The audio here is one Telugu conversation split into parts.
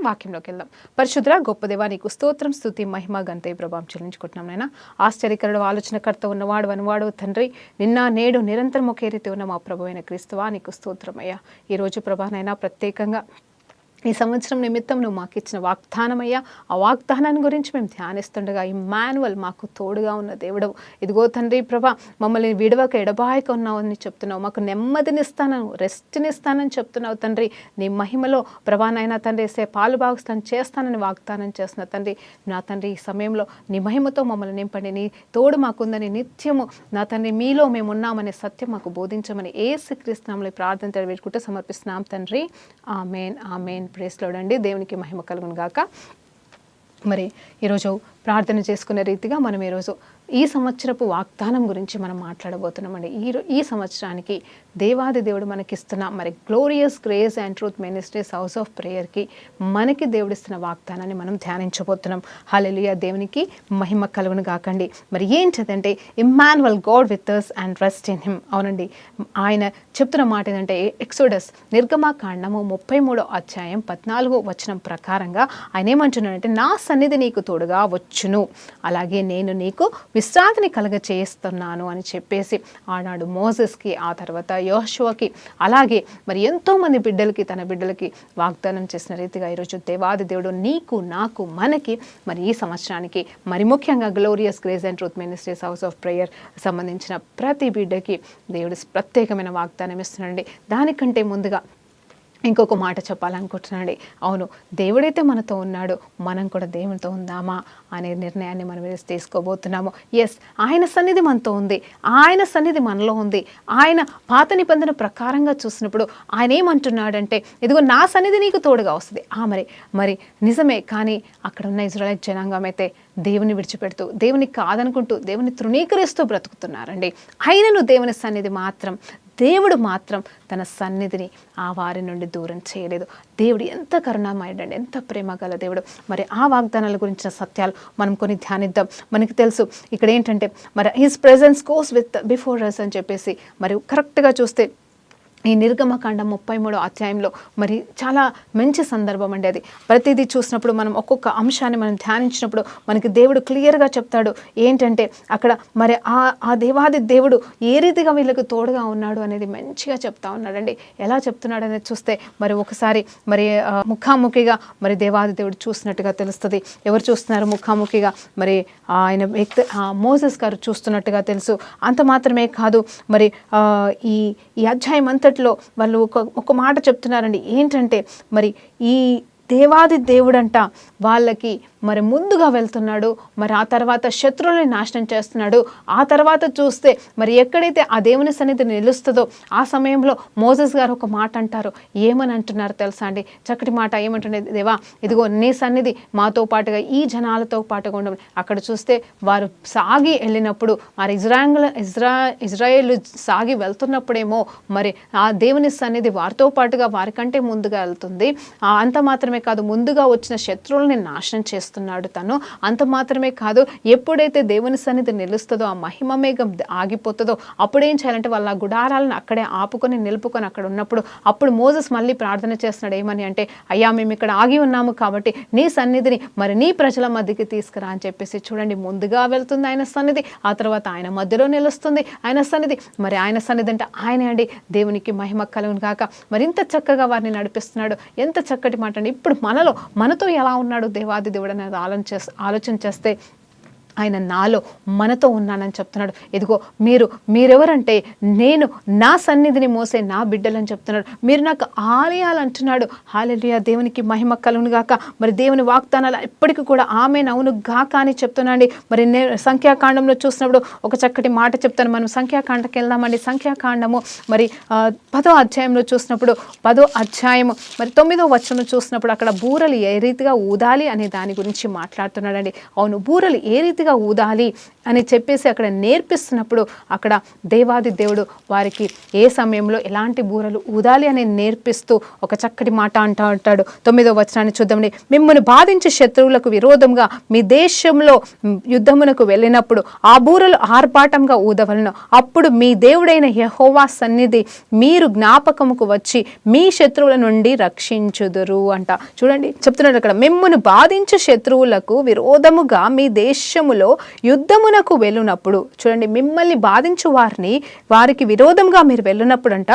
వాక్యంలోకి వెళ్దాం. పరిశుద్ధ గొప్ప దేవా, నీకు స్తోత్రం, స్తుతి, మహిమ, ఘనత, ప్రభావం చెల్లించుకుంటున్నాం నాయన. ఆశ్చర్యకరుడు, ఆలోచనకర్త ఉన్నవాడు అనువాడు తండ్రి, నిన్న నేడు నిరంతరం ఒకే రీతి ఉన్న మా ప్రభు అయిన క్రీస్తువా, నీకు స్తోత్రమయ్యా. ఈరోజు ప్రభానైనా ప్రత్యేకంగా ఈ సంవత్సరం నిమిత్తం నువ్వు మాకు ఇచ్చిన వాగ్దానమయ్యా, ఆ వాగ్దానాన్ని గురించి మేము ధ్యానిస్తుండగా ఇమ్మాన్యువల్ మాకు తోడుగా ఉన్న దేవుడు. ఇదిగో తండ్రి ప్రభా, మమ్మల్ని విడవక ఎడబాయక ఉన్నావు అని చెప్తున్నావు. మాకు నెమ్మదినిస్తాను, రెస్ట్నిస్తానని చెప్తున్నావు తండ్రి. నీ మహిమలో ప్రభానైనా తండ్రి పాలు భాగస్థానం చేస్తానని వాగ్దానం చేస్తున్న తండ్రి. నా తండ్రి, ఈ సమయంలో నీ మహిమతో మమ్మల్ని నింపండి. నీ తోడు మాకుందని నిత్యము నా తండ్రి మీలో మేము ఉన్నామనే సత్యం మాకు బోధించమని యేసుక్రీస్తు నామములో ప్రార్థన వేడుకుంటూ సమర్పిస్తున్నాం తండ్రి. ఆమేన్, ఆమేన్. ప్రైజ్ లార్డ్ అండి. దేవునికి మహిమ కలుగును గాక. మరి ఈరోజు ప్రార్థన చేసుకునే రీతిగా మనం ఈరోజు ఈ సంవత్సరపు వాగ్దానం గురించి మనం మాట్లాడబోతున్నామండి. ఈ సంవత్సరానికి దేవాది దేవుడు మనకిస్తున్న మరి glorious grace and truth ministries house of ప్రేయర్కి మనకి దేవుడిస్తున్న వాగ్దానాన్ని మనం ధ్యానించబోతున్నాం. హల్లెలూయా, దేవునికి మహిమ కలుగును గాకండి. మరి ఏంటంటే Emmanuel, God with us and rest in him. అవునండి, ఆయన చెప్తున్న మాట ఏంటంటే ఎక్సోడస్ నిర్గమకాండము 33వ అధ్యాయం 14వ వచనం ప్రకారంగా ఆయన ఏమంటున్నాడంటే, నా సన్నిధి నీకు తోడుగా వచ్చును, అలాగే నేను నీకు విశ్రాంతిని కలుగ చేస్తున్నాను అని చెప్పేసి ఆనాడు మోసెస్కి, ఆ తర్వాత యోషువకి, అలాగే మరి ఎంతోమంది బిడ్డలకి, తన బిడ్డలకి వాగ్దానం చేసిన రీతిగా ఈరోజు దేవాది దేవుడు నీకు, నాకు, మనకి మరి ఈ సంవత్సరానికి మరి ముఖ్యంగా glorious grace and truth ministries house of prayer సంబంధించిన ప్రతి బిడ్డకి దేవుడు ప్రత్యేకమైన వాగ్దానం ఇస్తున్నాడండి. దానికంటే ముందుగా ఇంకొక మాట చెప్పాలనుకుంటున్నాండి. అవును, దేవుడైతే మనతో ఉన్నాడు, మనం కూడా దేవునితో ఉందామా అనే నిర్ణయాన్ని మనం తీసుకోబోతున్నాము. ఎస్, ఆయన సన్నిధి మనతో ఉంది, ఆయన సన్నిధి మనలో ఉంది. ఆయన పాత నిబంధన ప్రకారంగా చూసినప్పుడు ఆయన ఏమంటున్నాడంటే, ఇదిగో నా సన్నిధి నీకు తోడుగా వస్తుంది. మరి నిజమే, కానీ అక్కడ ఉన్న ఇజ్రాయెల్ జనాంగం అయితే దేవుని విడిచిపెడుతూ, దేవుని కాదనుకుంటూ, దేవుని తృణీకరిస్తూ బ్రతుకుతున్నారండి. అయినను దేవుని సన్నిధి మాత్రం, దేవుడు మాత్రం తన సన్నిధిని ఆ వారి నుండి దూరం చేయలేదు. దేవుడు ఎంత కరుణామయుడండి, ఎంత ప్రేమ గల దేవుడు. మరి ఆ వాగ్దానాల గురించిన సత్యాలు మనం కొన్ని ధ్యానిద్దాం. మనకి తెలుసు ఇక్కడ ఏంటంటే, మరి his presence goes with before us అని చెప్పేసి, మరి కరెక్ట్గా చూస్తే ఈ నిర్గమకాండం 33వ అధ్యాయంలో మరి చాలా మంచి సందర్భం అండి. అది ప్రతిదీ చూసినప్పుడు మనం ఒక్కొక్క అంశాన్ని మనం ధ్యానించినప్పుడు మనకి దేవుడు క్లియర్గా చెప్తాడు. ఏంటంటే అక్కడ మరి ఆ దేవాది దేవుడు ఏ రీతిగా వీళ్ళకు తోడుగా ఉన్నాడు అనేది మంచిగా చెప్తా ఉన్నాడండి. ఎలా చెప్తున్నాడు అనేది చూస్తే మరి ఒకసారి మరి ముఖాముఖిగా మరి దేవాది దేవుడు చూసినట్టుగా తెలుస్తుంది. ఎవరు చూస్తున్నారు ముఖాముఖిగా? మరి ఆయన వ్యక్తి మోసెస్ గారు చూస్తున్నట్టుగా తెలుసు. అంత మాత్రమే కాదు, మరి ఈ అధ్యాయం అంతటి వాళ్ళు ఒక మాట చెప్తున్నారండి. ఏంటంటే, మరి ఈ దేవాది దేవుడంట వాళ్ళకి మరి ముందుగా వెళ్తున్నాడు, మరి ఆ తర్వాత శత్రువులని నాశనం చేస్తున్నాడు. ఆ తర్వాత చూస్తే మరి ఎక్కడైతే ఆ దేవుని సన్నిధి నిలుస్తుందో ఆ సమయంలో మోసెస్ గారు ఒక మాట అంటారు. ఏమని అంటున్నారు తెలుసా అండి? చక్కటి మాట. ఏమంటుండే, దేవా ఇదిగో నీ సన్నిధి మాతో పాటుగా ఈ జనాలతో పాటుగా ఉండవు. అక్కడ చూస్తే వారు సాగి వెళ్ళినప్పుడు, మరి ఇజ్రాయేల్ సాగి వెళ్తున్నప్పుడేమో మరి ఆ దేవుని సన్నిధి వారితో పాటుగా వారికంటే ముందుగా వెళ్తుంది. అంత మాత్రమే కాదు, ముందుగా వచ్చిన శత్రువులని నాశనం చేస్తున్నాడు తను. అంత మాత్రమే కాదు, ఎప్పుడైతే దేవుని సన్నిధి నిలుస్తుందో, ఆ మహిమ మేఘం ఆగిపోతుందో, అప్పుడు ఏం చేయాలంటే వాళ్ళ గుడారాలను అక్కడే ఆపుకొని నిలుపుకొని అక్కడ ఉన్నప్పుడు అప్పుడు మోసెస్ మళ్ళీ ప్రార్థన చేస్తున్నాడు. ఏమని అంటే, అయ్యా మేము ఇక్కడ ఆగి ఉన్నాము కాబట్టి నీ సన్నిధిని మరి నీ ప్రజల మధ్యకి తీసుకురా అని చెప్పేసి. చూడండి, ముందుగా వెళ్తుంది ఆయన సన్నిధి, ఆ తర్వాత ఆయన మధ్యలో నిలుస్తుంది ఆయన సన్నిధి. మరి ఆయన సన్నిధి అంటే ఆయనే అండి. దేవునికి మహిమ కలుగును గాక. మరి ఇంత చక్కగా వారిని నడిపిస్తున్నాడు. ఎంత చక్కటి మాట అండి. ఇప్పుడు మనతో ఎలా ఉన్నాడు దేవాది దేవుడు అనేది ఆలోచన చేస్తే, ఆయన నాలో మనతో ఉన్నానని చెప్తున్నాడు. ఇదిగో మీరెవరంటే, నేను నా సన్నిధిని మోసే నా బిడ్డలని చెప్తున్నాడు. మీరు నాకు ఆలయాలు అంటున్నాడు. హల్లెలూయా, దేవునికి మహిమ కలుగును గాక. మరి దేవుని వాగ్దానాలు ఎప్పటికీ కూడా ఆమేన్, అవును గాక అని చెప్తున్నాండి. మరి నేను సంఖ్యాకాండంలో చూసినప్పుడు ఒక చక్కటి మాట చెప్తాను. మనం సంఖ్యాకాండకి వెళ్దామండి. సంఖ్యాకాండము మరి 10వ అధ్యాయంలో చూసినప్పుడు 10వ అధ్యాయము మరి 9వ వచనం చూసినప్పుడు అక్కడ బూరలు ఏ రీతిగా ఊదాలి అనే దాని గురించి మాట్లాడుతున్నాడండి. అవును, బూరలు ఏ రీతిగా రీతిగా ఊదాలి అని చెప్పేసి అక్కడ నేర్పిస్తున్నప్పుడు అక్కడ దేవాది దేవుడు వారికి ఏ సమయంలో ఎలాంటి బూరలు ఊదాలి అని నేర్పిస్తూ ఒక చక్కటి మాట అంటాడు. 9వ వచనాన్ని చూద్దామండి. మిమ్మల్ని బాధించే శత్రువులకు విరోధంగా మీ దేశంలో యుద్ధమునకు వెళ్ళినప్పుడు ఆ బూరలు ఆర్భాటంగా ఊదవలను. అప్పుడు మీ దేవుడైన యెహోవా సన్నిధి మీరు జ్ఞాపకముకు వచ్చి మీ శత్రువుల నుండి రక్షించుదురు అంట. చూడండి చెప్తున్నాడు అక్కడ, మిమ్మును బాధించే శత్రువులకు విరోధముగా మీ దేశములో యుద్ధమునకు వెళ్ళినప్పుడు. చూడండి, మిమ్మల్ని బాధించు వారికి విరోధంగా మీరు వెళ్ళినప్పుడు అంట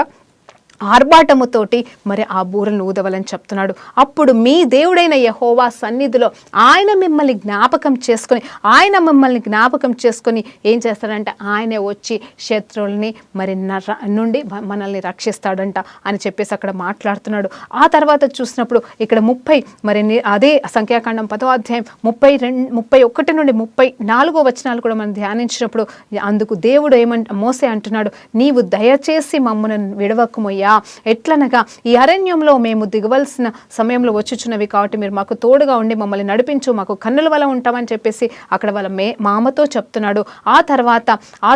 ఆర్భాటముతోటి మరి ఆ బూరలను ఊదవలని చెప్తున్నాడు. అప్పుడు మీ దేవుడైన యెహోవా సన్నిధిలో ఆయన మిమ్మల్ని జ్ఞాపకం చేసుకొని ఏం చేస్తాడంటే ఆయనే వచ్చి శత్రువుల్ని మరి నుండి మనల్ని రక్షిస్తాడంట అని చెప్పేసి అక్కడ మాట్లాడుతున్నాడు. ఆ తర్వాత చూసినప్పుడు ఇక్కడ 30 మరి అదే సంఖ్యాకాండం 10వ అధ్యాయం 31 నుండి 34 వచనాలు కూడా మనం ధ్యానించినప్పుడు అందుకు దేవుడు మోసే అంటున్నాడు, నీవు దయచేసి మమ్మల్ని విడవకుమయ్యా, ఎట్లనగా ఈ అరణ్యంలో మేము దిగవలసిన సమయంలో వచ్చుచున్నవి కాబట్టి మీరు మాకు తోడుగా ఉండి మమ్మల్ని నడిపించు, మాకు కన్నుల వల్ల ఉంటామని చెప్పేసి అక్కడ వాళ్ళ మామతో చెప్తున్నాడు. ఆ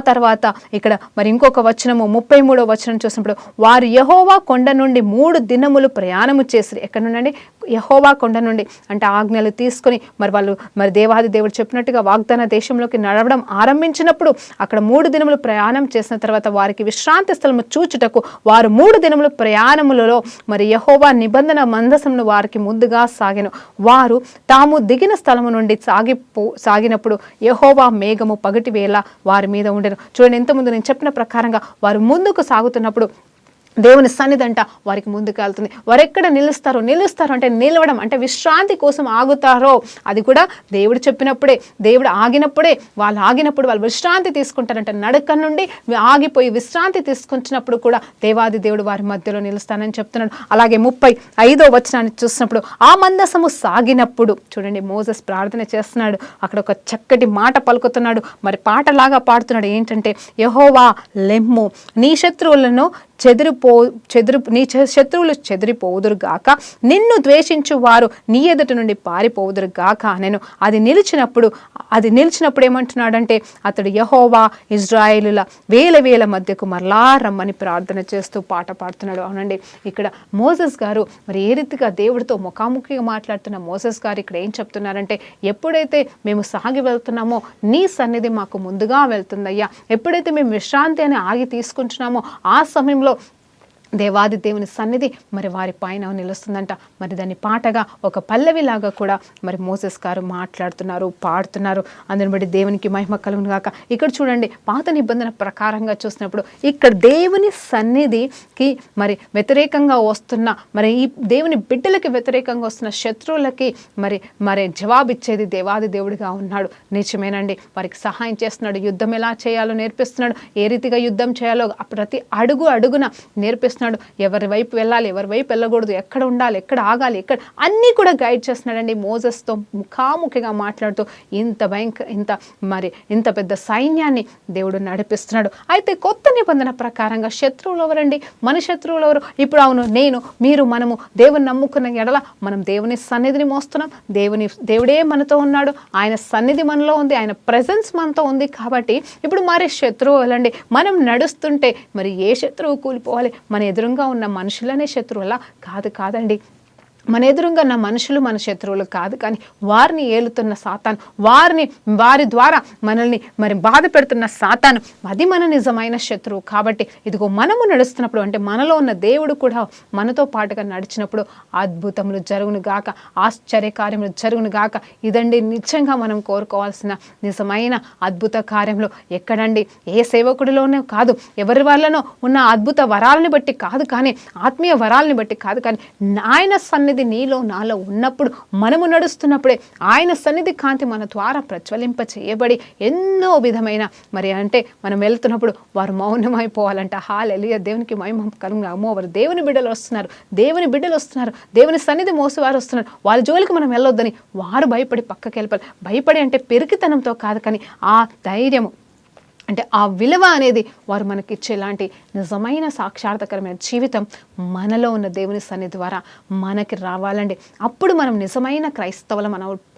తర్వాత ఇక్కడ మరి ఇంకొక వచనము 33వ వచనం చూసినప్పుడు వారు యెహోవా కొండ నుండి 3 దినములు ప్రయాణము చేసి, ఎక్కడ నుండి? యెహోవా కొండ నుండి అంటే ఆజ్ఞలు తీసుకొని వాళ్ళు దేవాది దేవుడు చెప్పినట్టుగా వాగ్దాన దేశంలోకి నడవడం ఆరంభించినప్పుడు అక్కడ 3 దినములు ప్రయాణం చేసిన తర్వాత వారికి విశ్రాంతి స్థలము చూచుటకు వారు 3 దినములు ప్రయాణములలో మరి యెహోవా నిబంధన మందసమును వారికి ముందుగా సాగెను. వారు తాము దిగిన స్థలము నుండి సాగినప్పుడు యెహోవా మేఘము పగటి వేళ వారి మీద ఉండెను. చూడండి, ఇంతకుముందు నేను చెప్పిన ప్రకారంగా వారు ముందుకు సాగుతున్నప్పుడు దేవుని సన్నిధి అంట వారికి ముందుకు వెళ్తుంది. వారు ఎక్కడ నిలుస్తారు అంటే నిలవడం అంటే విశ్రాంతి కోసం ఆగుతారో అది కూడా దేవుడు చెప్పినప్పుడే, దేవుడు ఆగినప్పుడు వాళ్ళు విశ్రాంతి తీసుకుంటారంట. నడక నుండి ఆగిపోయి విశ్రాంతి తీసుకొచ్చినప్పుడు కూడా దేవాది దేవుడు వారి మధ్యలో నిలుస్తానని చెప్తున్నాడు. అలాగే 35వ వచనాన్ని చూసినప్పుడు ఆ మందసము సాగినప్పుడు చూడండి, మోసెస్ ప్రార్థన చేస్తున్నాడు. అక్కడ ఒక చక్కటి మాట పలుకుతున్నాడు, మరి పాటలాగా పాడుతున్నాడు. ఏంటంటే, యెహోవా లెమ్ము, నీ శత్రువులను నీ శత్రువులు చెదిరిపోవుదురుగాక, నిన్ను ద్వేషించు వారు నీ ఎదుట నుండి పారిపోవుదురుగాక నేను. అది నిలిచినప్పుడు ఏమంటున్నాడంటే అతడు యెహోవా ఇజ్రాయేలుల వేల మధ్యకు మరలా రమ్మని ప్రార్థన చేస్తూ పాట పాడుతున్నాడు. అవునండి, ఇక్కడ మోసెస్ గారు మరి ఏ రీతిగా దేవుడితో ముఖాముఖిగా మాట్లాడుతున్న మోసెస్ గారు ఇక్కడ ఏం చెప్తున్నారంటే, ఎప్పుడైతే మేము సాగి వెళ్తున్నామో నీ సన్నిధి మాకు ముందుగా వెళ్తుందయ్యా. ఎప్పుడైతే మేము విశ్రాంతి అని ఆగి తీసుకుంటున్నామో ఆ సమయంలో దేవాది దేవుని సన్నిధి మరి వారి పైన నిలుస్తుందంట. మరి దాన్ని పాటగా ఒక పల్లవిలాగా కూడా మరి మోసెస్ గారు మాట్లాడుతున్నారు, పాడుతున్నారు. అందుని బట్టి దేవునికి మహిమ కలుగును గాక. ఇక్కడ చూడండి, పాత నిబంధన ప్రకారంగా చూసినప్పుడు ఇక్కడ దేవుని సన్నిధికి మరి వ్యతిరేకంగా వస్తున్న మరి ఈ దేవుని బిడ్డలకి వ్యతిరేకంగా వస్తున్న శత్రువులకి మరి జవాబిచ్చేది దేవాది దేవుడిగా ఉన్నాడు. నిజమేనండి, వారికి సహాయం చేస్తున్నాడు. యుద్ధం ఎలా చేయాలో నేర్పిస్తున్నాడు. ఏ రీతిగా యుద్ధం చేయాలో ప్రతి అడుగున నేర్పిస్తున్నాడు. ఎవరి వైపు వెళ్ళాలి, ఎవరి వైపు వెళ్ళకూడదు, ఎక్కడ ఉండాలి, ఎక్కడ ఆగాలి, ఎక్కడ అన్నీ కూడా గైడ్ చేస్తున్నాడండి. మోసెస్తో ముఖాముఖిగా మాట్లాడుతూ ఇంత పెద్ద సైన్యాన్ని దేవుడు నడిపిస్తున్నాడు. అయితే కొత్త నిబంధన ప్రకారంగా శత్రువులు ఎవరండి? మన శత్రువులు ఎవరు? ఇప్పుడు అవును, మనము దేవుని నమ్ముకున్న ఎడల మనం దేవుని సన్నిధిని మోస్తున్నాం. దేవుడే మనతో ఉన్నాడు, ఆయన సన్నిధి మనలో ఉంది, ఆయన ప్రెజెన్స్ మనతో ఉంది. కాబట్టి ఇప్పుడు మరి శత్రువు వెళ్ళండి, మనం నడుస్తుంటే మరి ఏ శత్రువు కూలిపోవాలి? మన ఎదురుగా ఉన్న మనుషులనే శత్రువులా కాదండి. మన ఎదురుగా ఉన్న మనుషులు మన శత్రువులు కాదు, కానీ వారిని ఏలుతున్న సాతాను, వారి ద్వారా మనల్ని మరి బాధ పెడుతున్న సాతాను, అది మన నిజమైన శత్రువు. కాబట్టి ఇదిగో మనము నడుస్తున్నప్పుడు అంటే మనలో ఉన్న దేవుడు కూడా మనతో పాటుగా నడిచినప్పుడు అద్భుతములు జరుగును గాక, ఆశ్చర్యకార్యములు జరుగును గాక. ఇదండి నిజంగా మనం కోరుకోవాల్సిన నిజమైన అద్భుత కార్యములు. ఎక్కడండి? ఏ సేవకుడిలోనే కాదు, ఎవరి వల్లనో ఉన్న అద్భుత వరాలని బట్టి కాదు, కానీ ఆత్మీయ వరాలని బట్టి కాదు, కానీ ఆయన సన్నిధి నీలో నాలో ఉన్నప్పుడు, మనము నడుస్తున్నప్పుడే ఆయన సన్నిధి కాంతి మన ద్వారా ప్రజ్వలింప చేయబడి ఎన్నో విధమైన మరి అంటే మనం వెళ్తున్నప్పుడు వారు మౌనమైపోవాలంట. హల్లెలూయా, దేవునికి మహిమ కలుగును. అమ్మో, వారు దేవుని బిడ్డలు వస్తున్నారు, దేవుని సన్నిధి మోసేవారు వస్తున్నారు, వాళ్ళ జోలికి మనం వెళ్ళొద్దని వారు భయపడి పక్కకి వెళ్ళిపోవాలి. భయపడి అంటే పెరిగితనంతో కాదు, కానీ ఆ ధైర్యము అంటే ఆ విలువ అనేది వారు మనకిచ్చేలాంటి నిజమైన సాక్షాత్కరమైన జీవితం మనలో ఉన్న దేవుని సన్నిధి ద్వారా మనకి రావాలండి. అప్పుడు మనం నిజమైన క్రైస్తవులం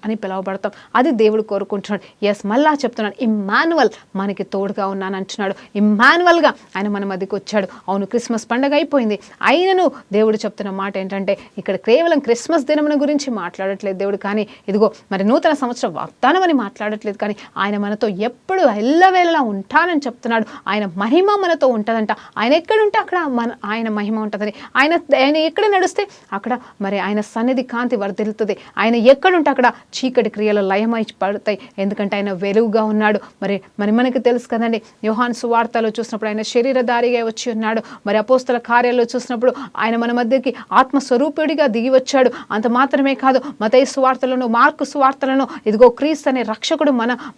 అని పిలువబడతాం. అది దేవుడు కోరుకుంటున్నాడు. ఎస్, మళ్ళా చెప్తున్నాడు, ఇమ్మాన్యువల్, మనకి తోడుగా ఉన్నాను అంటున్నాడు. ఇమ్మాన్యువల్గా ఆయన మన మధ్యకి వచ్చాడు. అవును, క్రిస్మస్ పండుగ అయిపోయింది, అయినను దేవుడు చెప్తున్న మాట ఏంటంటే ఇక్కడ కేవలం క్రిస్మస్ దినమున గురించి మాట్లాడట్లేదు దేవుడు, కానీ ఇదిగో మరి నూతన సంవత్సర వాగ్దానం అని మాట్లాడట్లేదు, కానీ ఆయన మనతో ఎప్పుడు ఎల్లవేళలా ఉంటానని చెప్తున్నాడు. ఆయన మహిమ మనతో ఉంటుందంట. ఆయన ఎక్కడుంటే అక్కడ ఆయన మహిమ ఉంటుందని, ఆయన ఎక్కడ నడిస్తే అక్కడ మరి ఆయన సన్నిధి కాంతి వర్ధిల్లుతుంది. ఆయన ఎక్కడుంటే అక్కడ చీకటి క్రియలు లయమై పడతాయి, ఎందుకంటే ఆయన వెలుగుగా ఉన్నాడు. మరి మనకి తెలుసు కదండి, యోహాను సువార్తలో చూసినప్పుడు ఆయన శరీరధారిగా వచ్చి ఉన్నాడు. మరి అపోస్తల కార్యాల్లో చూసినప్పుడు ఆయన మన మధ్యకి ఆత్మస్వరూపుడిగా దిగి వచ్చాడు. అంత మాత్రమే కాదు, మత్తయి సువార్తలను, మార్కు సువార్తలను ఇదిగో క్రీస్తు అనే రక్షకుడు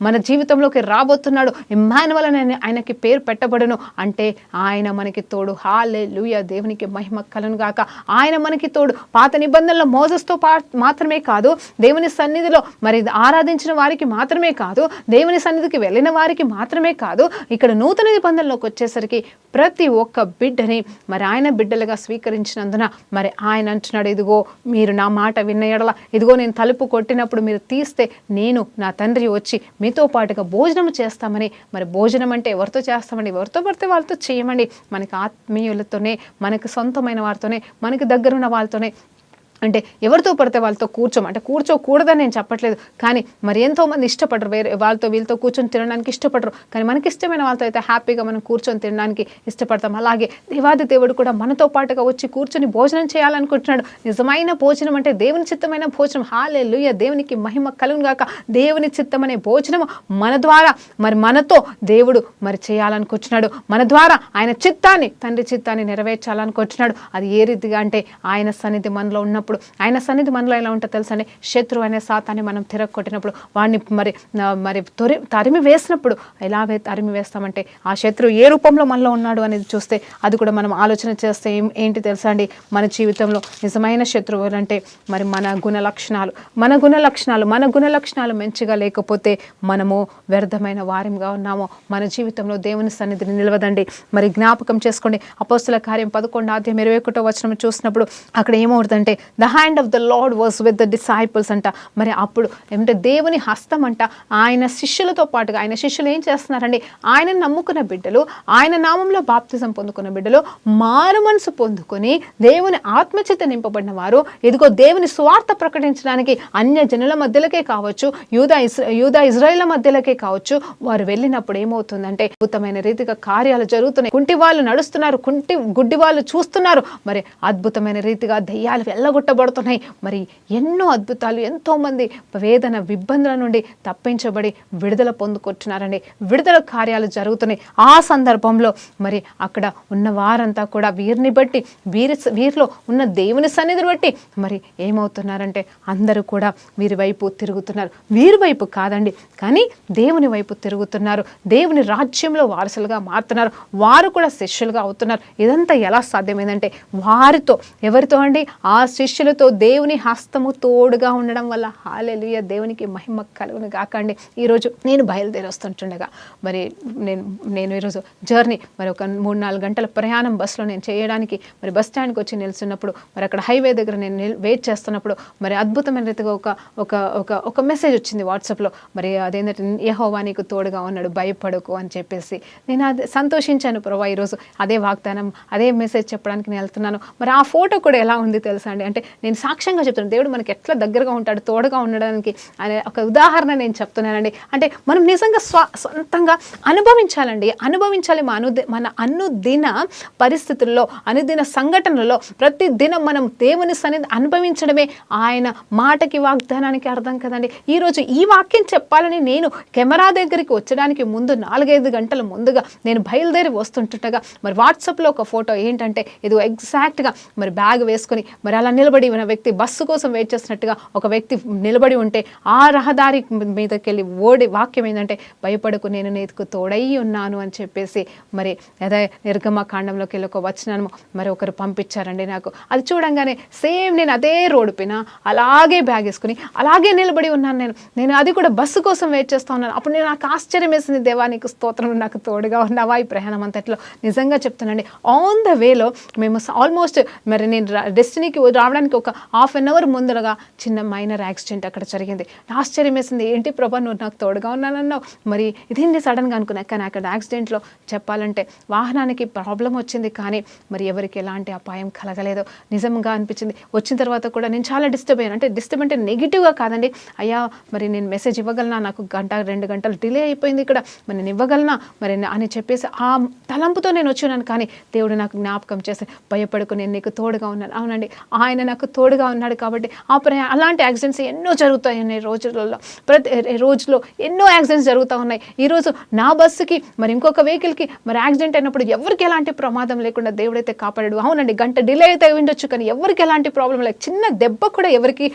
మన జీవితంలోకి రాబోతున్నాడు. ఇమ్మాన్యువల్ అని ఆయనకి పేరు పెట్టబడును. అంటే ఆయన మనకి తోడు. హల్లెలూయా, దేవునికి మహిమ కలుగును గాక. ఆయన మనకి తోడు. పాత నిబంధనలో మోసెస్తో మాత్రమే కాదు, దేవుని సన్నిధిలో మరి ఆరాధించిన వారికి మాత్రమే కాదు, దేవుని సన్నిధికి వెళ్ళిన వారికి మాత్రమే కాదు, ఇక్కడ నూతన నిబంధనలోకి వచ్చేసరికి ప్రతి ఒక్క బిడ్డని మరి ఆయన బిడ్డలుగా స్వీకరించినందున మరి ఆయన అంటున్నాడు, ఇదిగో మీరు నా మాట విన్న ఎడల, ఇదిగో నేను తలుపు కొట్టినప్పుడు మీరు తీస్తే నేను నా తండ్రి వచ్చి మీతో పాటుగా భోజనం చేస్తామని. మరి భోజనం అంటే ఎవరితో చేస్తామండి? ఎవరితో పడితే వాళ్ళతో చేయమండి. మనకి ఆత్మీయులతోనే, మనకు సొంతమైన వారితోనే, మనకి దగ్గరున్న వాళ్ళతోనే, అంటే ఎవరితో పడితే వాళ్ళతో అంటే కూర్చోకూడదని నేను చెప్పట్లేదు, కానీ మరి ఎంతోమంది ఇష్టపడరు, వేరే వాళ్ళతో వీళ్ళతో కూర్చొని తినడానికి ఇష్టపడరు, కానీ మనకి ఇష్టమైన వాళ్ళతో అయితే హ్యాపీగా మనం కూర్చొని తినడానికి ఇష్టపడతాం. అలాగే దేవాది దేవుడు కూడా మనతో పాటుగా వచ్చి కూర్చొని భోజనం చేయాలనుకుంటున్నాడు. నిజమైన భోజనం అంటే దేవుని చిత్తమైన భోజనం. హల్లెలూయా, దేవునికి మహిమ కలుగును గాక. దేవుని చిత్తం అనే భోజనం మన ద్వారా మరి మనతో దేవుడు మరి చేయాలనుకుంటున్నాడు. మన ద్వారా ఆయన చిత్తాన్ని, తండ్రి చిత్తాన్ని నెరవేర్చాలనుకుంటున్నాడు. అది ఏ రీతిగా అంటే ఆయన సన్నిధి మనలో ఉన్నప్పుడు, ఆయన సన్నిధి మనలో ఎలా ఉంటుందో తెలుసా అండి? శత్రువు అనే సాతాన్ని మనం తిరగొట్టినప్పుడు, వాడిని మరి తరిమి వేసినప్పుడు ఎలా తరిమి వేస్తామంటే ఆ శత్రువు ఏ రూపంలో మనలో ఉన్నాడు అనేది చూస్తే అది కూడా మనం ఆలోచన చేస్తే ఏంటి తెలుసా అండి? మన జీవితంలో నిజమైన శత్రువులు అంటే మరి మన గుణ లక్షణాలు మంచిగా లేకపోతే మనము వ్యర్థమైన వారిగా ఉన్నాము. మన జీవితంలో దేవుని సన్నిధిని నిలవదండి. మరి జ్ఞాపకం చేసుకోండి, అపోస్తల కార్యం 11:21 చూసినప్పుడు అక్కడ ఏమవుతుందంటే the hand of the lord was with the disciples అంట. మరి అప్పుడు ఏమంటే దేవుని హస్తం అంట ఆయన శిష్యులతో పాటుగా, ఆయన శిష్యులు ఏం చేస్తున్నారండి? ఆయన నమ్ముకున్న బిడ్డలు, ఆయన నామంలో బాప్తిజం పొందుకున్న బిడ్డలు, మారు మనసు పొందుకొని దేవుని ఆత్మచేత నింపబడిన వారు ఇదిగో దేవుని స్వార్థ ప్రకటించడానికి అన్య జనుల మధ్యలోకే కావచ్చు, యూదా ఇజ్రాయేల్ మధ్యలోకే కావచ్చు, వారు వెళ్ళినప్పుడు ఏమవుతుందంటే అద్భుతమైన రీతిగా కార్యాలు జరుగుతున్నాయి. కుంటి వాళ్ళు నడుస్తున్నారు, గుడ్డి వాళ్ళు చూస్తున్నారు. మరి అద్భుతమైన రీతిగా దెయ్యాలు వెళ్ళగొట్టబడుతున్నాయి. మరి ఎన్నో అద్భుతాలు, ఎంతోమంది వేదన ఇబ్బందుల నుండి తప్పించబడి విడుదల పొందుకుంటున్నారండి. విడుదల కార్యాలు జరుగుతున్నాయి. ఆ సందర్భంలో మరి అక్కడ ఉన్న వారంతా కూడా వీరిని బట్టి, వీరిలో ఉన్న దేవుని సన్నిధిని బట్టి మరి ఏమవుతున్నారంటే అందరూ కూడా వీరి వైపు తిరుగుతున్నారు. వీరి వైపు కాదండి, కానీ దేవుని వైపు తిరుగుతున్నారు. దేవుని రాజ్యంలో వారసులుగా మారుతున్నారు. వారు కూడా శిష్యులుగా అవుతున్నారు. ఇదంతా ఎలా సాధ్యమైందంటే వారితో, ఎవరితో అండి? ఆ శిష్యులతో దేవుని హస్తము తోడుగా ఉండడం వల్ల. హల్లెలూయా, దేవునికి మహిమ కలుగును గాకండి. ఈరోజు నేను బయలుదేరి వస్తుంటుండగా మరి నేను ఈరోజు జర్నీ మరి ఒక 3-4 గంటల ప్రయాణం బస్సులో నేను చేయడానికి మరి బస్ స్టాండ్కి వచ్చి నిల్చున్నప్పుడు, మరి అక్కడ హైవే దగ్గర నేను వెయిట్ చేస్తున్నప్పుడు మరి అద్భుతమైన రీతిగా ఒక మెసేజ్ వచ్చింది వాట్సాప్లో. మరి అదేంటంటే యెహోవా నీకు తోడుగా ఉన్నాడు, భయపడకు అని చెప్పేసి. నేను అది సంతోషించాను. ప్రభా, ఈరోజు అదే వాగ్దానం, అదే మెసేజ్ చెప్పడానికి నేను వెళ్తున్నాను. మరి ఆ ఫోటో కూడా ఎలా ఉంది తెలుసా అండి? అంటే నేను సాక్ష్యంగా చెప్తున్నాను, దేవుడు మనకి ఎట్లా దగ్గరగా ఉంటాడు, తోడుగా ఉండడానికి అనే ఒక ఉదాహరణ నేను చెప్తున్నానండి. అంటే మనం నిజంగా సొంతంగా అనుభవించాలి. మన అనుదిన పరిస్థితుల్లో, అనుదిన సంఘటనలలో ప్రతి దినం మనం దేవుని సన్నిధి అనుభవించడమే ఆయన మాటకి, వాగ్దానానికి అర్థం కదండి. ఈరోజు ఈ వాక్యం చెప్పాలని నేను కెమెరా దగ్గరికి వచ్చడానికి ముందు 4-5 గంటల ముందుగా నేను బయలుదేరి వస్తుంటుండగా మరి వాట్సాప్లో ఒక ఫోటో ఏంటంటే ఇది ఎగ్జాక్ట్గా మరి బ్యాగ్ వేసుకొని మరి అలా నిలబడి ఉన్న వ్యక్తి, బస్సు కోసం వెయిట్ చేసినట్టుగా ఒక వ్యక్తి నిలబడి ఉంటే ఆ రహదారి మీదకి వెళ్ళి వాక్యం ఏంటంటే భయపడకు, నేను నీకు తోడై ఉన్నాను అని చెప్పేసి మరి అదే నిర్గమకాండంలోకి వెళ్ళి ఒక వచనము మరి ఒకరు పంపించారండి నాకు. అది చూడంగానే సేమ్ నేను అదే రోడ్డు పైన అలాగే బ్యాగ్ వేసుకుని అలాగే నిలబడి ఉన్నాను. నేను అది కూడా బస్సు కోసం వెయిట్ చేస్తూ ఉన్నాను. అప్పుడు నాకు ఆశ్చర్యం వేసింది, దేవా నీకు స్తోత్రం, నాకు తోడుగా ఉన్నావా ఈ ప్రయాణం అంతట్లో. నిజంగా చెప్తానండి, ఆన్ ద వేలో మేము ఆల్మోస్ట్ మరి నేను డెస్టినీకి రావడానికి రావడానికి ఒక హాఫ్ అన్ అవర్ ముందరగా చిన్న మైనర్ యాక్సిడెంట్ అక్కడ జరిగింది. ఆశ్చర్యం వేసింది, ఏంటి ప్రభా నువ్వు నాకు తోడుగా ఉన్నానన్నావు, మరి ఇదేంటి సడన్గా అనుకున్నా. కానీ అక్కడ యాక్సిడెంట్లో చెప్పాలంటే వాహనానికి ప్రాబ్లం వచ్చింది, కానీ మరి ఎవరికి ఎలాంటి అపాయం కలగలేదు. నిజంగా అనిపించింది. వచ్చిన తర్వాత కూడా నేను చాలా డిస్టర్బ్ అయ్యాను. డిస్టర్బ్ అంటే నెగిటివ్గా కాదండి, అయ్యా మరి నేను మెసేజ్ ఇవ్వగలనా, నాకు 1-2 గంటలు డిలే అయిపోయింది ఇక్కడ, మరి నేను ఇవ్వగలనా మరి అని చెప్పేసి ఆ తలంపుతో నేను వచ్చాను. కానీ దేవుడు నాకు జ్ఞాపకం చేసి, భయపడుకు నేను నీకు తోడుగా ఉన్నాను. అవునండి, ఆయన నాకు తోడుగా ఉన్నాడు కాబట్టి అలాంటి యాక్సిడెంట్స్ ఎన్నో జరుగుతాయి రోజులలో. రోజులో ఎన్నో యాక్సిడెంట్స్ జరుగుతూ ఉన్నాయి. ఈరోజు నా బస్సుకి మరి ఇంకొక వెహికల్కి మరి యాక్సిడెంట్ అయినప్పుడు ఎవరికి ఎలాంటి ప్రమాదం లేకుండా దేవుడైతే కాపాడాడు. అవునండి, గంట డిలే అయితే ఉండొచ్చు, కానీ ఎవరికి ఎలాంటి ప్రాబ్లం లేదు. చిన్న దెబ్బ కూడా ఎవరికి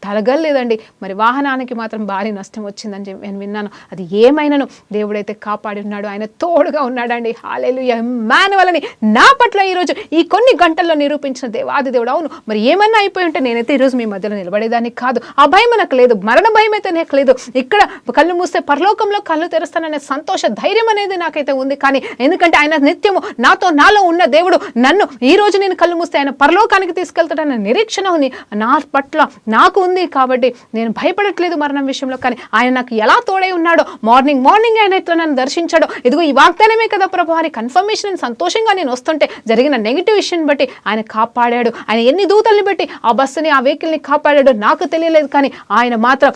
తలగలేదండి. మరి వాహనానికి మాత్రం భారీ నష్టం వచ్చిందని నేను విన్నాను. అది ఏమైనాను దేవుడైతే కాపాడి ఉన్నాడు, ఆయన తోడుగా ఉన్నాడండి. హల్లెలూయా. ఇమ్మానుయేల్ అని నా పట్ల ఈరోజు ఈ కొన్ని గంటల్లో నిరూపించిన దేవాది దేవుడు. అవును, మరి ఏమన్నా అయిపోయి ఉంటే నేనైతే ఈరోజు మీ మధ్యలో నిలబడేదాన్ని కాదు. ఆ భయం నాకు లేదు, మరణ భయం అయితే నాకు లేదు. ఇక్కడ కళ్ళు మూస్తే పరలోకంలో కళ్ళు తెరుస్తాననే సంతోష ధైర్యం అనేది నాకైతే ఉంది. కానీ ఎందుకంటే ఆయన నిత్యము నాలో ఉన్న దేవుడు నన్ను ఈ రోజు నేను కళ్ళు మూస్తే ఆయన పరలోకానికి తీసుకెళ్తాడన్న నిరీక్షణ ఉంది నా పట్ల నాకు ఉంది. కాబట్టి నేను భయపడట్లేదు మరణం విషయంలో. కానీ ఆయన నాకు ఎలా తోడై ఉన్నాడో, మార్నింగ్ ఆయన ఎట్లా నన్ను దర్శించాడో, ఇదిగో ఈ వాగ్దానమే కదా ప్రభు అని కన్ఫర్మేషన్ సంతోషంగా నేను వస్తుంటే జరిగిన నెగిటివ్ విషయం బట్టి ఆయన కాపాడాడు. ఆయన ఎన్ని దూతల్ని బట్టి ఆ బస్సుని ఆ వెహికల్ని కాపాడాడు నాకు తెలియలేదు, కానీ ఆయన మాత్రం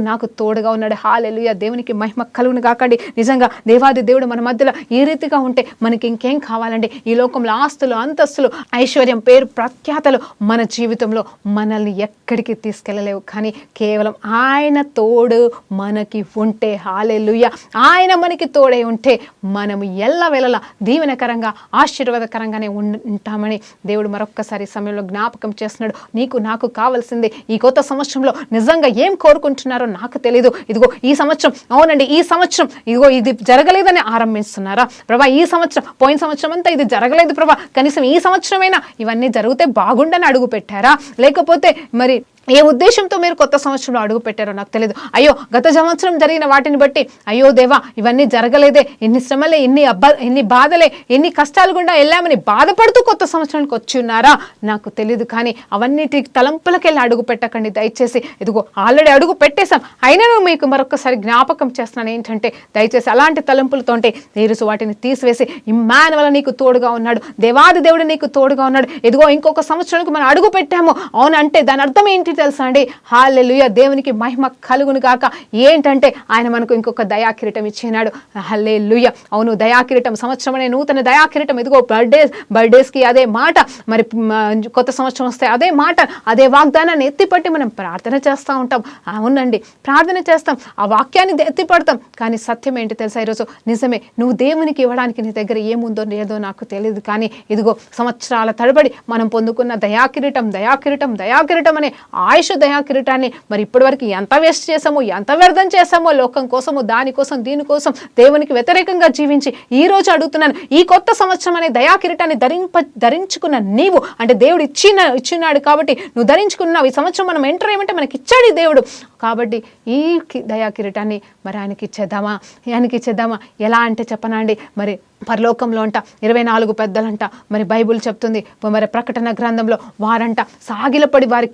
నాకు తోడుగా ఉన్నాడు. హల్లెలూయా. దేవునికి మహిమ కలుగును కాకండి. నిజంగా దేవాది దేవుడు మన మధ్యలో ఈ రీతిగా ఉంటే మనకి ఇంకేం కావాలండి? ఈ లోకంలో ఆస్తులు, అంతస్తులు, ఐశ్వర్యం, పేరు, ప్రఖ్యాతలు మన జీవితంలో మనల్ని ఎక్కడికి తీసుకెళ్ళలేవు. కానీ కేవలం ఆయన తోడు మనకి ఉంటే, హల్లెలూయా, ఆయన మనకి తోడై ఉంటే మనము ఎల్లవేళలా దీవెనకరంగా ఆశీర్వాదకరంగానే ఉంటామని దేవుడు మరొక్కసారి సమయంలో జ్ఞాపకం చేస్తున్నాడు. నీకు నాకు కావాల్సింది ఈ కొత్త సంవత్సరంలో నిజంగా ఏం కోరుకుంటున్నారో నాకు తెలీదు. ఇదిగో ఈ సంవత్సరం, అవునండి ఈ సంవత్సరం ఇదిగో ఇది జరగలేదని ఆరంభిస్తున్నారా ప్రభా? ఈ సంవత్సరం, పోయిన సంవత్సరం అంతా ఇది జరగలేదు ప్రభా, కనీసం ఈ సంవత్సరమైనా ఇవన్నీ జరిగితే బాగుండని అడుగు పెట్టారా? లేకపోతే మరి ఏ ఉద్దేశంతో మీరు కొత్త సంవత్సరంలో అడుగు పెట్టారో నాకు తెలియదు. అయ్యో గత సంవత్సరం జరిగిన వాటిని బట్టి అయ్యో దేవా ఇవన్నీ జరగలేదే, ఎన్ని శ్రమలే, ఎన్ని బాధలే, ఎన్ని కష్టాలు గుండా వెళ్ళామని బాధపడుతూ కొత్త సంవత్సరానికి వచ్చి ఉన్నారా నాకు తెలియదు. కానీ అవన్నిటి తలంపులకెళ్ళి అడుగు పెట్టకండి దయచేసి. ఇదిగో ఆల్రెడీ అడుగు పెట్టేశాం, అయినా మీకు మరొకసారి జ్ఞాపకం చేస్తున్నాను ఏంటంటే, దయచేసి అలాంటి తలంపులతోంటే ఈరోజు వాటిని తీసివేసి ఇమ్మానుయేల్ నీకు తోడుగా ఉన్నాడు, దేవాది దేవుడు నీకు తోడుగా ఉన్నాడు. ఇదిగో ఇంకొక సంవత్సరానికి మనం అడుగు పెట్టాము అవునంటే దాని అర్థం ఏంటి తెలుసా అండి? హల్లెలూయా. దేవునికి మహిమ కలుగును గాక. ఏంటంటే ఆయన మనకు ఇంకొక దయాకిరీటం ఇచ్చినాడు. హల్లెలూయా. అవును, దయాకిరీటం, సంవత్సరం అనే నూతన దయాకిరీటం. ఇదిగో బర్త్డేస్కి అదే మాట, మరి కొత్త సంవత్సరం వస్తే అదే మాట, అదే వాగ్దానాన్ని ఎత్తిపట్టి మనం ప్రార్థన చేస్తూ ఉంటాం. అవునండి, ప్రార్థన చేస్తాం, ఆ వాక్యాన్ని ఎత్తిపడతాం. కానీ సత్యం ఏంటి తెలుసా? ఈరోజు నిజమే, నువ్వు దేవునికి ఇవ్వడానికి నీ దగ్గర ఏముందో లేదో నాకు తెలియదు, కానీ ఇదిగో సంవత్సరాల తరబడి మనం పొందుకున్న దయాకిరీటం అనే ఆయుష్ దయాకిరీటాన్ని మరి ఇప్పటి వరకు ఎంత వేస్ట్ చేసామో, ఎంత వ్యర్థం చేసామో, లోకం కోసము, దానికోసం, దీనికోసం దేవునికి వ్యతిరేకంగా జీవించి ఈ రోజు అడుగుతున్నాను, ఈ కొత్త సంవత్సరం అనే దయాకిరీటాన్ని ధరించుకున్న నీవు, అంటే దేవుడు ఇచ్చినాడు కాబట్టి నువ్వు ధరించుకున్నావు. ఈ సంవత్సరం మనం ఎంటర్ ఏమంటే మనకి ఇచ్చాడు ఈ దేవుడు. కాబట్టి ఈ దయాకిరీటాన్ని మరి ఆయనకి ఇచ్చేద్దామా? ఎలా అంటే చెప్పనండి, మరి పరలోకంలో అంట 24 పెద్దలంట, మరి బైబుల్ చెప్తుంది, మరి ప్రకటన గ్రంథంలో వారంట సాగిలపడి వారి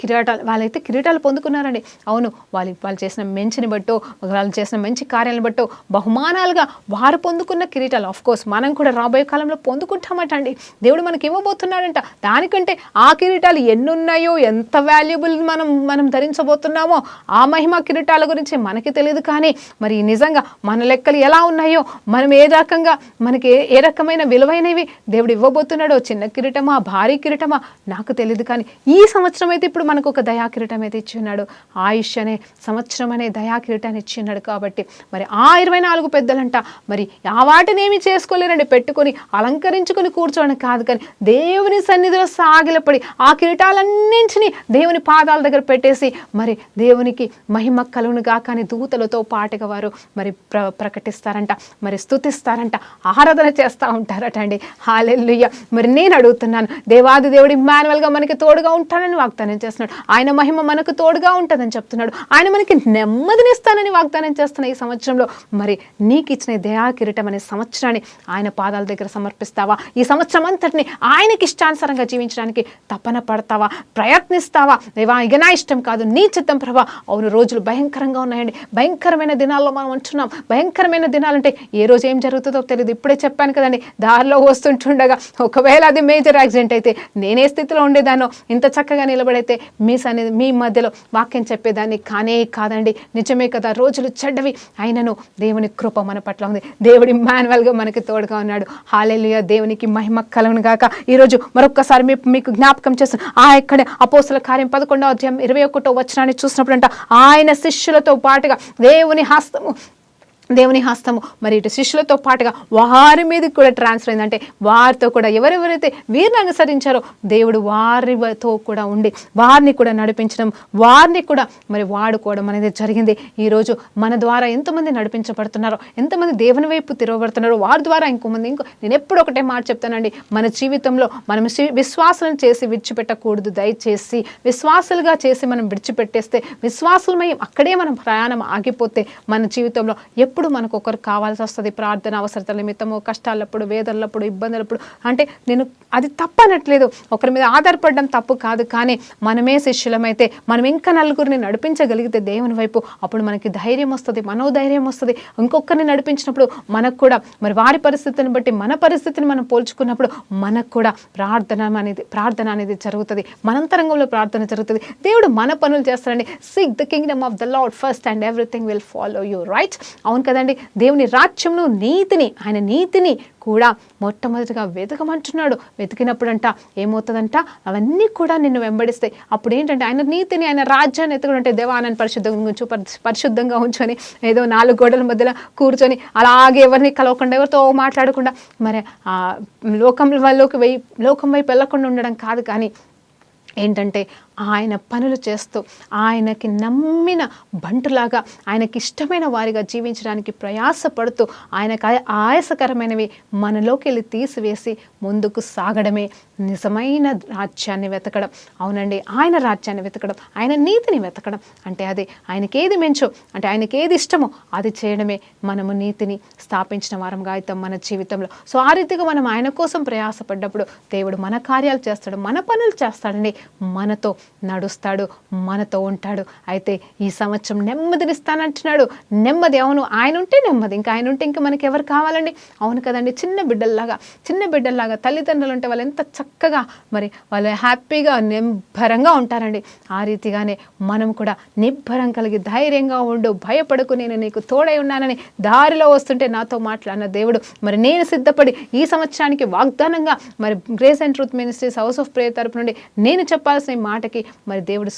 వాళ్ళైతే కిరీటాలు పొందుకున్నారండి. అవును, వాళ్ళు చేసిన మంచిని బట్టో, వాళ్ళు చేసిన మంచి కార్యాలను బట్టో బహుమానాలుగా వారు పొందుకున్న కిరీటాలు. ఆఫ్ కోర్స్ మనం కూడా రాబోయే కాలంలో పొందుకుంటామట అండి. దేవుడు మనకి ఇవ్వబోతున్నాడంట. దానికంటే ఆ కిరీటాలు ఎన్నున్నాయో, ఎంత వాల్యుబుల్ మనం ధరించబోతున్నామో ఆ మహిమ కిరీటాల గురించి మనకి తెలియదు. కానీ మరి నిజంగా మన లెక్కలు ఎలా ఉన్నాయో, మనం మనకి ఏ రకమైన విలువైనవి దేవుడు ఇవ్వబోతున్నాడో, చిన్న కిరీటమా, భారీ కిరీటమా నాకు తెలియదు. కానీ ఈ సంవత్సరం అయితే ఇప్పుడు మనకు ఒక దయా కిరీటం అయితే ఇచ్చిన్నాడు. ఆయుష్ అనే సంవత్సరం అనే దయా కిరీటాన్ని ఇచ్చిన్నాడు. కాబట్టి మరి ఆ 24 పెద్దలంట మరి ఆ వాటిని ఏమి చేసుకోలేరండి, పెట్టుకొని అలంకరించుకొని కూర్చోవడం కాదు, కానీ దేవుని సన్నిధిలో సాగిలపడి ఆ కిరీటాలన్నింటినీ దేవుని పాదాల దగ్గర పెట్టేసి మరి దేవునికి మహిమ కలుగునుగా కానీ దూతలతో పాటుగా వారు మరి ప్రకటిస్తారంట, మరి స్తుతిస్తారంట, ఆరాధన చేస్తూ ఉంటారట అండి. హల్లెలూయా. మరి నేను అడుగుతున్నాను, దేవాది దేవుడు ఇమ్మానుయేల్గా మనకి తోడుగా ఉంటానని వాగ్దానం చేస్తున్నాడు. ఆయన మహిమ మనకు తోడుగా ఉంటుందని చెప్తున్నాడు. ఆయన మనకి నెమ్మదినిస్తానని వాగ్దానం చేస్తున్న ఈ సంవత్సరంలో మరి నీకు ఇచ్చిన దయా కిరీటం అనే సంవత్సరాన్ని ఆయన పాదాల దగ్గర సమర్పిస్తావా? ఈ సంవత్సరం అంతటిని ఆయనకి ఇష్టానుసారంగా జీవించడానికి తపన పడతావా? ప్రయత్నిస్తావా? దేవా ఇక నా ఇష్టం కాదు, నీ చిత్తం ప్రభా. అవును, రోజులు భయంకరంగా ఉన్నాయండి. భయంకరమైన దినాల్లో మనం ఉంటున్నాం. భయంకరమైన దినాలంటే ఏ రోజు ఏం జరుగుతుందో తెలియదు. ఇప్పుడే చెప్పాను కదండి, దారిలో వస్తుంటుండగా ఒకవేళ అది మేజర్ యాక్సిడెంట్ అయితే నేనే స్థితిలో ఉండేదానో, ఇంత చక్కగా నిలబడైతే మీ మధ్యలో వాక్యం చెప్పేదాన్ని కానే కాదండి. నిజమే కదా, రోజులు చెడ్డవి అయినను దేవుని కృప మన పట్ల ఉంది. దేవుడి ఇమ్మానుయేల్గా మనకి తోడుగా ఉన్నాడు. హల్లెలూయా. దేవునికి మహిమ కలుగును గాక. ఈరోజు మరొక్కసారి మీకు జ్ఞాపకం చేస్తాను. ఇక్కడ అపోస్తల కార్యం 11వ అధ్యాయం 21వ వచనాన్ని చూసినప్పుడు అంట, ఆయన శిష్యులతో పాటుగా దేవుని హస్తము మరి ఇటు శిష్యులతో పాటుగా వారి మీదకి కూడా ట్రాన్స్ఫర్ అయింది. అంటే వారితో కూడా ఎవరెవరైతే వీరిని అనుసరించారో దేవుడు వారితో కూడా ఉండి వారిని కూడా నడిపించడం, వారిని కూడా మరి వాడుకోవడం అనేది జరిగింది. ఈరోజు మన ద్వారా ఎంతమంది నడిపించబడుతున్నారో, ఎంతమంది దేవుని వైపు తిరగబడుతున్నారో, వారి ద్వారా నేను ఎప్పుడు ఒకటే మాట చెప్తానండి, మన జీవితంలో మనం విశ్వాసం చేసి విడిచిపెట్టకూడదు. దయచేసి విశ్వాసాలుగా చేసి మనం విడిచిపెట్టేస్తే, విశ్వాసమై అక్కడే మనం ప్రయాణం ఆగిపోతే మన జీవితంలో ఎప్పుడు మనకు ఒకరు కావాల్సి వస్తుంది. ప్రార్థన అవసరతల నిమిత్తము, కష్టాలప్పుడు, వేదనలప్పుడు, ఇబ్బందులప్పుడు. అంటే నేను అది తప్పనట్లేదు, ఒకరి మీద ఆధారపడడం తప్పు కాదు. కానీ మనమే శిష్యులమైతే, మనం ఇంకా నలుగురిని నడిపించగలిగితే దేవుని వైపు, అప్పుడు మనకి ధైర్యం వస్తుంది, మనోధైర్యం వస్తుంది. ఇంకొకరిని నడిపించినప్పుడు మనకు కూడా మరి వారి పరిస్థితిని బట్టి మన పరిస్థితిని మనం పోల్చుకున్నప్పుడు మనకు కూడా ప్రార్థన అనేది జరుగుతుంది. మనంతరంగంలో ప్రార్థన జరుగుతుంది. దేవుడు మన పనులు చేస్తాడండి. Seek the Kingdom of the lord first and everything will follow you. Right? అవును కదండి. దేవుని రాజ్యంను, ఆయన నీతిని కూడా మొట్టమొదటిగా వెతకమంటున్నాడు. వెతికినప్పుడంట ఏమవుతుందంట, అవన్నీ కూడా నిన్ను వెంబడిస్తాయి. అప్పుడు ఏంటంటే ఆయన నీతిని, ఆయన రాజ్యాన్ని ఎత్తుకుంటే, దేవానని పరిశుద్ధంగా ఉంచుకొని ఏదో 4 గోడల మధ్యలో కూర్చొని అలాగే ఎవరిని కలవకుండా, ఎవరితో మాట్లాడకుండా మరి లోకం వైపు వెళ్ళకుండా ఉండడం కాదు. కానీ ఏంటంటే ఆయన పనులు చేస్తూ ఆయనకి నమ్మిన బంటులాగా, ఆయనకి ఇష్టమైన వారిగా జీవించడానికి ప్రయాసపడుతూ, ఆయనకు ఆయాసకరమైనవి మనలోకి వెళ్ళి తీసివేసి ముందుకు సాగడమే నిజమైన రాజ్యాన్ని వెతకడం. అవునండి, ఆయన రాజ్యాన్ని వెతకడం, ఆయన నీతిని వెతకడం అంటే అది ఆయనకేది మెంచో, అంటే ఆయనకేది ఇష్టమో అది చేయడమే మనము నీతిని స్థాపించిన వారంగా అవుతాం మన జీవితంలో. సో ఆ రీతిగా మనం ఆయన కోసం ప్రయాసపడ్డప్పుడు దేవుడు మన కార్యాలు చేస్తాడు, మన పనులు చేస్తాడండి, మనతో నడుస్తాడు, మనతో ఉంటాడు. అయితే ఈ సంవత్సరం నెమ్మదినిస్తానంటున్నాడు. నెమ్మది, అవును, ఆయన ఉంటే నెమ్మది. ఇంకా ఆయన ఉంటే ఇంకా మనకి ఎవరు కావాలండి? అవును కదండి. చిన్న బిడ్డల్లాగా తల్లిదండ్రులు ఉంటే వాళ్ళు ఎంత చక్కగా మరి వాళ్ళు హ్యాపీగా నిబ్బరంగా ఉంటారండి. ఆ రీతిగానే మనం కూడా నిబ్బరం కలిగి ధైర్యంగా ఉండు, భయపడకు, నేను నీకు తోడై ఉన్నానని దారిలో వస్తుంటే నాతో మాట్లాడిన దేవుడు మరి నేను సిద్ధపడి ఈ సంవత్సరానికి వాగ్దానంగా మరి grace and truth ministries house of prayer తరపు నుండి నేను చెప్పాల్సిన ఈ మాటకి మరి దేవుడు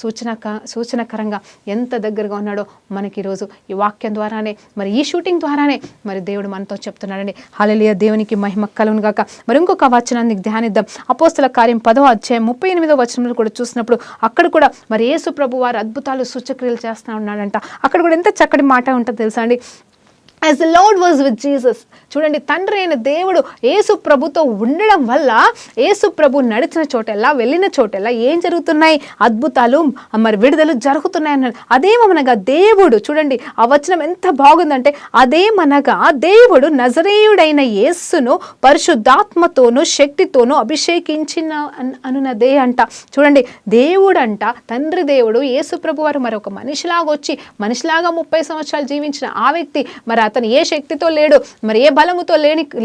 సూచనకరంగా ఎంత దగ్గరగా ఉన్నాడో మనకి ఈరోజు ఈ వాక్యం ద్వారానే, మరి ఈ షూటింగ్ ద్వారానే మరి దేవుడు మనతో చెప్తున్నాడండి. హల్లెలూయా. దేవునికి మహిమ కలుగును గాక. మరి ఇంకొక వచనాన్ని ధ్యానిద్దాం. అపోస్తల కార్యం 10వ అధ్యాయం 38వ వచనంలో కూడా చూసినప్పుడు అక్కడ కూడా మరి యేసు ప్రభు వారు అద్భుతాలు సూచక్రియలు చేస్తూ ఉన్నాడంట. అక్కడ కూడా ఎంత చక్కటి మాట ఉంటుందో తెలుసా అండి. As the Lord was with Jesus. చూడండి, తండ్రి అయిన దేవుడు యేసు ప్రభుతో ఉండడం వల్ల యేసు ప్రభు నడిచిన చోటెల్లా, వెళ్ళిన చోటెల్లా ఏం జరుగుతున్నాయి? అద్భుతాలు మరి విడుదల జరుగుతున్నాయి అన్నాడు. అదేమనగా దేవుడు, చూడండి ఆ వచనం ఎంత బాగుందంటే, అదేమనగా దేవుడు నజరేయుడైన యేసును పరిశుద్ధాత్మతోనూ శక్తితోనూ అభిషేకించిన అనున్నదే అంట. చూడండి, దేవుడంట, తండ్రి దేవుడు యేసు ప్రభు వారు మరి ఒక మనిషిలాగా 30 సంవత్సరాలు జీవించిన ఆ వ్యక్తి, మరి అతను ఏ శక్తితో లేడు, మరి ఏ బలముతో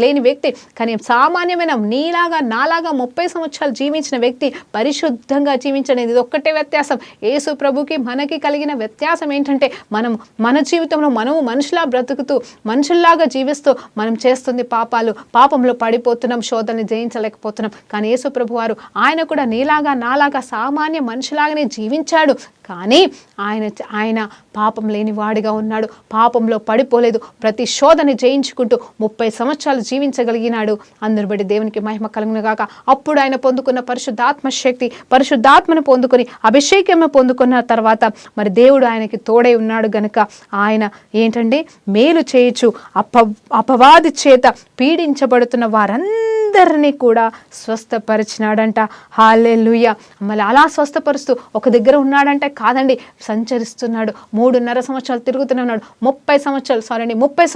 లేని వ్యక్తి, కానీ సామాన్యమైన నీలాగా నాలాగా 30 సంవత్సరాలు జీవించిన వ్యక్తి పరిశుద్ధంగా జీవించడం. ఇది ఒక్కటే వ్యత్యాసం. యేసు ప్రభుకి మనకి కలిగిన వ్యత్యాసం ఏంటంటే, మన జీవితంలో మనము మనుషులా బ్రతుకుతూ, మనుషుల్లాగా జీవిస్తూ మనం చేస్తుంది పాపంలో పడిపోతున్నాం, శోధనని జయించలేకపోతున్నాం. కానీ యేసు ప్రభు వారు ఆయన కూడా నీలాగా నాలాగా సామాన్య మనుషులాగానే జీవించాడు. కానీ ఆయన పాపం లేని వాడిగా ఉన్నాడు, పాపంలో పడిపోలేదు, ప్రతి శోధని జయించుకుంటూ 30 సంవత్సరాలు జీవించగలిగినాడు. అందరు బట్టి దేవునికి మహిమ కలుగును గాక. అప్పుడు ఆయన పొందుకున్న పరిశుద్ధాత్మ శక్తి, పరిశుద్ధాత్మను పొందుకొని అభిషేకం పొందుకున్న తర్వాత మరి దేవుడు ఆయనకి తోడై ఉన్నాడు గనుక ఆయన ఏంటంటే మేలు చేయొచ్చు. అపవాది చేత పీడించబడుతున్న వారందరినీ కూడా స్వస్థపరిచినాడంట. హల్లెలూయా. మళ్ళీ అలా స్వస్థపరుస్తూ ఒక దగ్గర ఉన్నాడంటే కాదండి, సంచరిస్తున్నాడు. 3.5 సంవత్సరాలు తిరుగుతూనే ఉన్నాడు. 30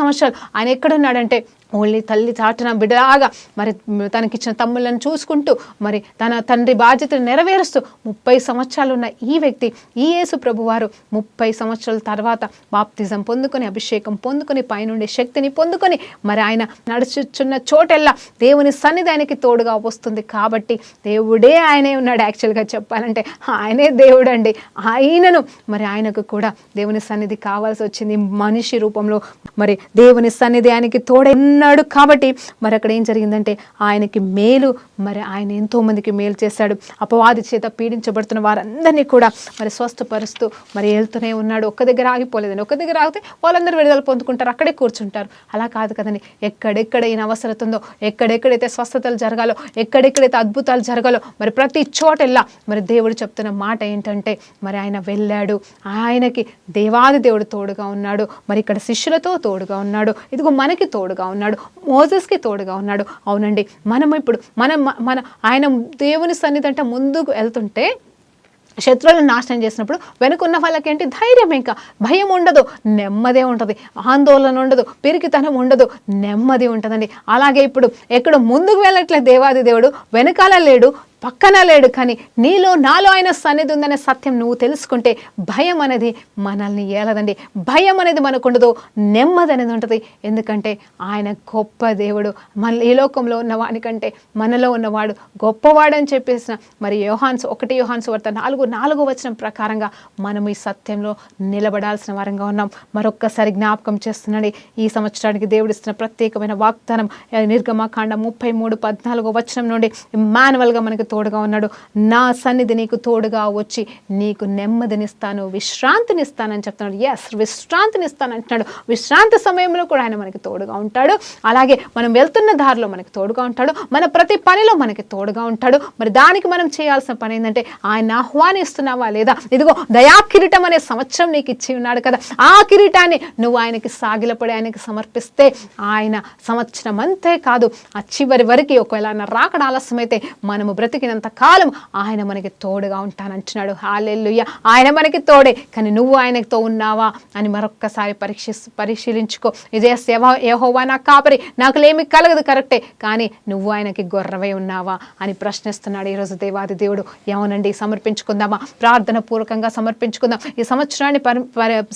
సంవత్సరాలు ఆయన ఎక్కడున్నాడంటే ఓన్లీ తల్లి చాటున బిడ్డలాగా మరి తనకిచ్చిన తమ్ముళ్ళను చూసుకుంటూ మరి తన తండ్రి బాధ్యతను నెరవేరుస్తూ 30 సంవత్సరాలు ఉన్న ఈ వ్యక్తి, ఈ యేసు ప్రభువారు 30 సంవత్సరాల తర్వాత బాప్తిజం పొందుకొని, అభిషేకం పొందుకొని, పైనుండి శక్తిని పొందుకొని మరి ఆయన నడుచుచున్న చోటెల్లా దేవుని సన్నిధి ఆయనకి తోడుగా వస్తుంది. కాబట్టి దేవుడే ఆయనే ఉన్నాడు. యాక్చువల్గా చెప్పాలంటే ఆయనే దేవుడు అండి. ఆయనను మరి ఆయనకు కూడా దేవుని సన్నిధి కావాల్సి వచ్చింది. మనిషి రూపంలో మరి దేవుని సన్నిధి ఆయనకి తోడే ఉన్నాడు. కాబట్టి మరి అక్కడ ఏం జరిగిందంటే ఆయనకి మేలు, మరి ఆయన ఎంతో మందికి మేలు చేశాడు. అపవాది చేత పీడించబడుతున్న వారందరినీ కూడా మరి స్వస్థపరుస్తూ మరి వెళ్తూనే ఉన్నాడు. ఒక్క దగ్గర ఆగిపోలేదండి. ఒక్క దగ్గర ఆగితే వాళ్ళందరూ విడుదల పొందుకుంటారు, అక్కడే కూర్చుంటారు. అలా కాదు కదండి. ఎక్కడెక్కడ ఈయన అవసరత ఉందో, ఎక్కడెక్కడైతే స్వస్థతలు జరగాలో, ఎక్కడెక్కడైతే అద్భుతాలు జరగాలో మరి ప్రతి చోటెల్లా మరి దేవుడు చెప్తున్న మాట ఏంటంటే మరి ఆయన వెళ్ళాడు. ఆయనకి దేవాది దేవుడు తోడుగా ఉన్నాడు. మరి ఇక్కడ శిష్యులతో తోడుగా ఉన్నాడు. ఇదిగో మనకి తోడుగా ఉన్నాడు. మోసెస్కి తోడుగా ఉన్నాడు. అవునండి, మనం ఇప్పుడు మన ఆయన దేవుని సన్నిధి అంటే ముందుకు వెళ్తుంటే శత్రువులను నాశనం చేసినప్పుడు వెనుకున్న వాళ్ళకేంటి ధైర్యం, ఇంకా భయం ఉండదు, నెమ్మదే ఉంటుంది, ఆందోళన ఉండదు, పిరికితనం ఉండదు, నెమ్మది ఉంటుందండి. అలాగే ఇప్పుడు ఎక్కడ ముందుకు వెళ్ళట్లే దేవాది దేవుడు, వెనకాల లేడు, పక్కన లేడు, కానీ నీలో నాలో ఆయన సన్నిధి ఉందనే సత్యం నువ్వు తెలుసుకుంటే భయం అనేది మనల్ని ఏలదండి. భయం అనేది మనకు ఉండదు, నెమ్మది అనేది ఉంటుంది. ఎందుకంటే ఆయన గొప్ప దేవుడు. మన ఈ లోకంలో ఉన్నవానికంటే మనలో ఉన్నవాడు గొప్పవాడని చెప్పేసిన మరి యోహాన్స్ 1 యోహాన్స్ వార్త 4:4 వచనం ప్రకారంగా మనం ఈ సత్యంలో నిలబడాల్సిన వారంగా ఉన్నాం. మరొక్కసారి జ్ఞాపకం చేస్తున్నాడు. ఈ సంవత్సరానికి దేవుడు ఇస్తున్న ప్రత్యేకమైన వాగ్దానం నిర్గమకాండం 33:14 వచనం నుండి ఇమ్మానుయేల్గా మనకు తోడుగా ఉన్నాడు. నా సన్నిధి నీకు తోడుగా వచ్చి నీకు నెమ్మదినిస్తాను, విశ్రాంతినిస్తానని చెప్తున్నాడు. ఎస్, విశ్రాంతినిస్తాను అంటున్నాడు. విశ్రాంతి సమయంలో కూడా ఆయన మనకి తోడుగా ఉంటాడు. అలాగే మనం వెళ్తున్న దారిలో మనకి తోడుగా ఉంటాడు. మన ప్రతి పనిలో మనకి తోడుగా ఉంటాడు. మరి దానికి మనం చేయాల్సిన పని ఏంటంటే ఆయన ఆహ్వానిస్తున్నావా లేదా? ఇదిగో దయా కిరీటం అనే సంవత్సరం నీకు ఇచ్చి ఉన్నాడు కదా, ఆ కిరీటాన్ని నువ్వు ఆయనకి సాగిలపడి ఆయనకి సమర్పిస్తే ఆయన సంవత్సరం అంతే కాదు, ఆ చివరి వరకు ఒకవేళ రాకడ ఆలస్యమైతే మనము బ్రతికినంత కాలం ఆయన మనకి తోడుగా ఉంటానంటున్నాడు. హల్లెలూయా. ఆయన మనకి తోడే, కానీ నువ్వు ఆయనతో ఉన్నావా అని మరొక్కసారి పరిశీలించుకో. ఇదే యెహోవా నా కాపరి, నాకులేమి కలగదు, కరెక్టే, కానీ నువ్వు ఆయనకి గొర్రెవై ఉన్నావా అని ప్రశ్నిస్తున్నాడు ఈరోజు దేవాది దేవుడు. ఏమోనండి, సమర్పించుకుందామా? ప్రార్థన పూర్వకంగా సమర్పించుకుందాం. ఈ సంవత్సరాన్ని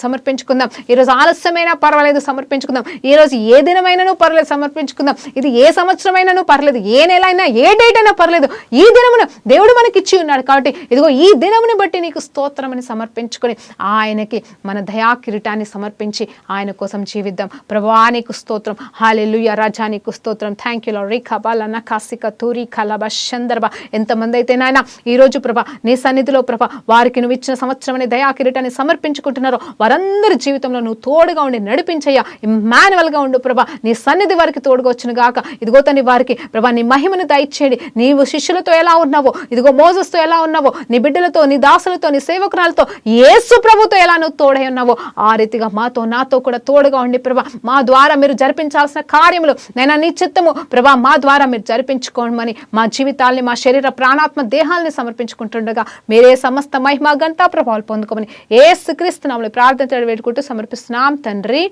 సమర్పించుకుందాం. ఈరోజు ఆలస్యమైనా పర్వాలేదు, సమర్పించుకుందాం. ఈరోజు ఏ దినమైనానూ పర్లేదు, సమర్పించుకుందాం. ఇది ఏ సంవత్సరమైనానూ పర్లేదు, ఏ నెల అయినా, ఏ డేట్ అయినా పర్లేదు. ఈ దినమును దేవుడు మనకి ఇచ్చి ఉన్నాడు కాబట్టి ఇదిగో ఈ దినముని బట్టి నీకు స్తోత్రమని సమర్పించుకొని ఆయనకి మన దయా కిరీటాన్ని సమర్పించి ఆయన కోసం జీవిద్దాం. ప్రభువా నీకు స్తోత్రం, హల్లెలూయా. రాజా నీకు స్తోత్రం. Thank you lord. రిఖబాలన కాసిక తూరి కలబ చందర్బ. ఎంతమంది అయితే నాయన ఈరోజు ప్రభా నీ సన్నిధిలో ప్రభా వారికి నువ్వు ఇచ్చిన సంవత్సరం అనే దయా కిరీటాన్ని సమర్పించుకుంటున్నారో వారందరి జీవితంలో నువ్వు తోడుగా ఉండి నడిపించయ్యా. ఇమ్మాన్యుయేల్గా ఉండు ప్రభా. నీ సన్నిధి వారికి తోడుగా వచ్చును గాక. ఇదిగో తని వారికి ప్రభా నీ మహిమను దయచేయండి. నీవు శిష్యులతో ఎలా ఉన్నావో, ఇదిగో మోసెస్తో ఎలా ఉన్నావో, నీ బిడ్డలతో, నీ దాసులతో, నీ సేవకురాలతో, యేసు ప్రభుతో ఎలా నువ్వు తోడై ఉన్నావో ఆ రీతిగా మాతో, నాతో కూడా తోడుగా ఉండి ప్రభా మా ద్వారా మీరు జరిపించాల్సిన కార్యములు నైనా నీ చిత్తము ప్రభా మా ద్వారా మీరు జరిపించుకోమని మా జీవితాల్ని, మా శరీర ప్రాణాత్మ దేహాల్ని సమర్పించుకుంటుండగా మీరే సమస్త మహిమ ఘనత ప్రభావాలు పొందుకోమని యేసుక్రీస్తు నామములో ప్రార్థన వేడుకుంటూ సమర్పిస్తున్నాం తండ్రి.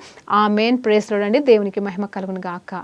ఆమేన్. ప్రైజ్ లార్డ్ అండి. దేవునికి మహిమ కలుగును గాక.